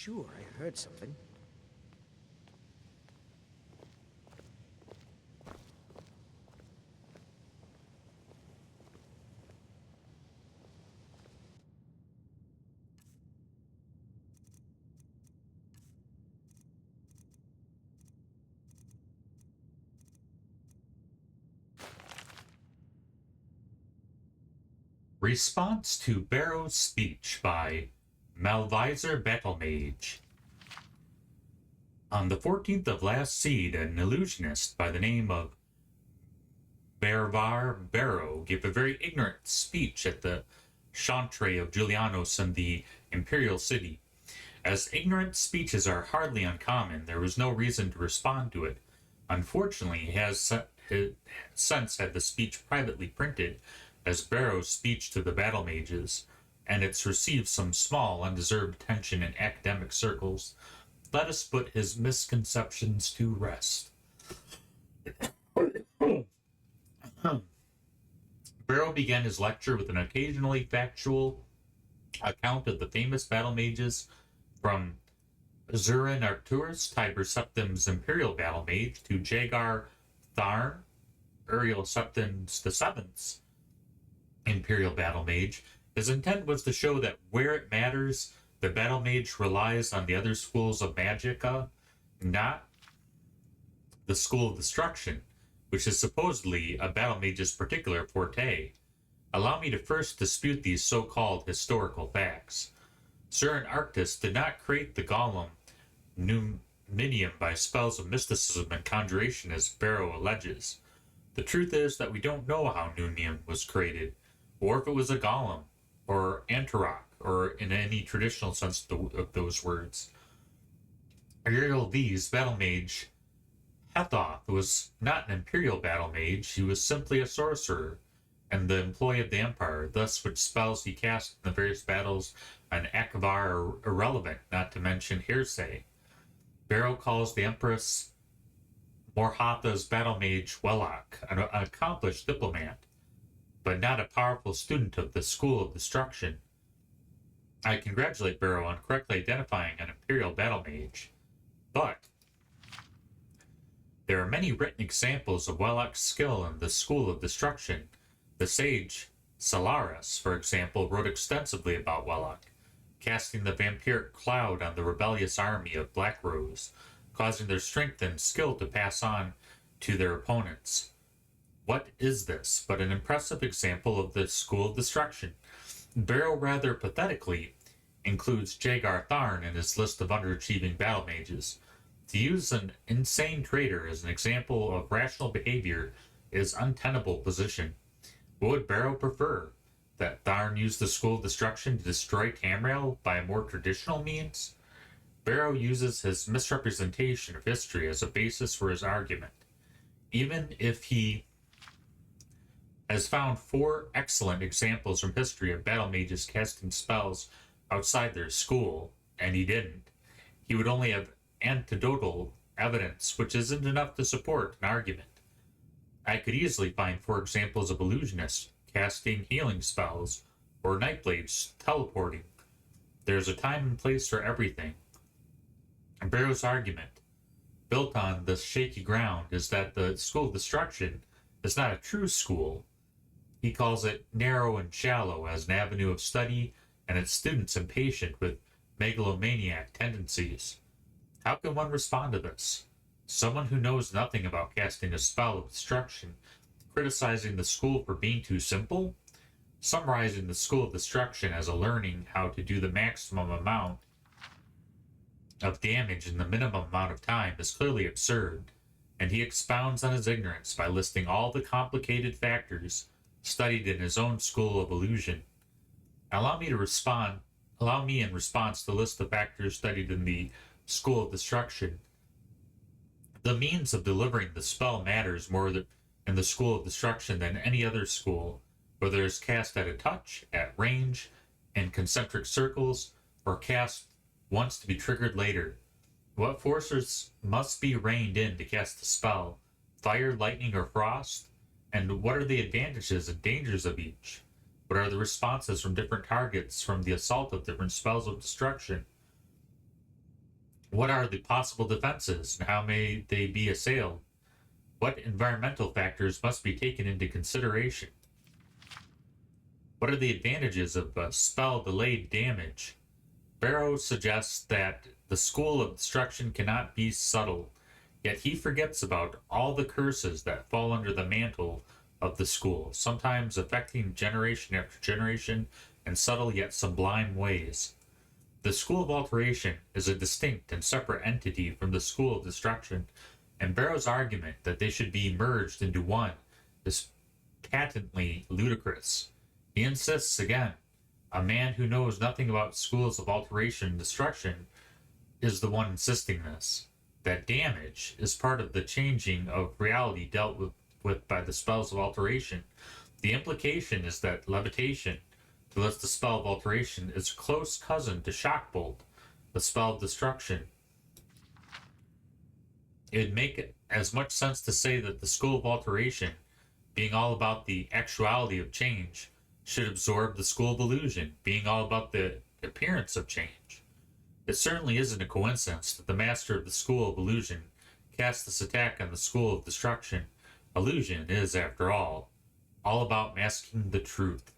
sure I heard something. Response to Bero's speech by Malvisor Battlemage. On the 14th of last seed, an illusionist by the name of Bero gave a very ignorant speech at the chantre of Julianos in the imperial city. As ignorant speeches are hardly uncommon, there was no reason to respond to it. Unfortunately, he has since had the speech privately printed as Bero's speech to the battle mages, and it's received some small undeserved attention in academic circles. Let us put his misconceptions to rest. Bero began his lecture with an occasionally factual account of the famous battle mages, from Zurin Arcturus, Tiber Septim's imperial battle mage, to Jagar Tharn, Uriel Septim's the Seventh's imperial battle mage. His intent was to show that where it matters, the battle mage relies on the other schools of magicka, not the school of destruction, which is supposedly a battle mage's particular forte. Allow me to first dispute these so-called historical facts. Zurin Arcturus did not create the golem Numinium by spells of mysticism and conjuration as Bero alleges. The truth is that we don't know how Numinium was created, or if it was a golem, or Antarok, or in any traditional sense of those words. Ariel V's battle mage Hethoth was not an imperial battle mage, he was simply a sorcerer, and the employee of the Empire, thus which spells he cast in the various battles on Akvar are irrelevant, not to mention hearsay. Bero calls the Empress Morhatha's battle mage Wellock, an accomplished diplomat, but not a powerful student of the School of Destruction. I congratulate Bero on correctly identifying an imperial battle mage, but there are many written examples of Wellock's skill in the School of Destruction. The sage Salaris, for example, wrote extensively about Wellock, casting the vampiric cloud on the rebellious army of Black Rose, causing their strength and skill to pass on to their opponents. What is this but an impressive example of the School of Destruction? Bero rather pathetically includes Jagar Tharn in his list of underachieving battle mages. To use an insane traitor as an example of rational behavior is untenable position. What would Bero prefer? That Tharn used the School of Destruction to destroy Tamriel by a more traditional means? Bero uses his misrepresentation of history as a basis for his argument. Even if he has found 4 excellent examples from history of battle mages casting spells outside their school, and he didn't, he would only have anecdotal evidence, which isn't enough to support an argument. I could easily find 4 examples of illusionists casting healing spells, or Nightblades teleporting. There's a time and place for everything. Bero's argument, built on the shaky ground, is that the School of Destruction is not a true school. He calls it narrow and shallow as an avenue of study, and its students impatient with megalomaniac tendencies. How can one respond to this? Someone who knows nothing about casting a spell of destruction, criticizing the school for being too simple? Summarizing the School of Destruction as a learning how to do the maximum amount of damage in the minimum amount of time is clearly absurd, and he expounds on his ignorance by listing all the complicated factors studied in his own school of illusion. Allow me in response to list the factors studied in the School of Destruction. The means of delivering the spell matters more in the School of Destruction than any other school, whether it's cast at a touch, at range, in concentric circles, or cast once to be triggered later. What forces must be reined in to cast the spell? Fire, lightning, or frost? And what are the advantages and dangers of each? What are the responses from different targets from the assault of different spells of destruction? What are the possible defenses and how may they be assailed? What environmental factors must be taken into consideration? What are the advantages of spell delayed damage? Bero suggests that the school of destruction cannot be subtle, yet he forgets about all the curses that fall under the mantle of the school, sometimes affecting generation after generation in subtle yet sublime ways. The School of Alteration is a distinct and separate entity from the School of Destruction, and Barrow's argument that they should be merged into one is patently ludicrous. He insists again, a man who knows nothing about schools of alteration and destruction is the one insisting this, that damage is part of the changing of reality dealt with by the spells of alteration. The implication is that levitation, to list the spell of alteration, is a close cousin to shockbolt, the spell of destruction. It would make as much sense to say that the school of alteration, being all about the actuality of change, should absorb the school of illusion, being all about the appearance of change. It certainly isn't a coincidence that the master of the school of illusion cast this attack on the school of destruction. Illusion is, after all about masking the truth.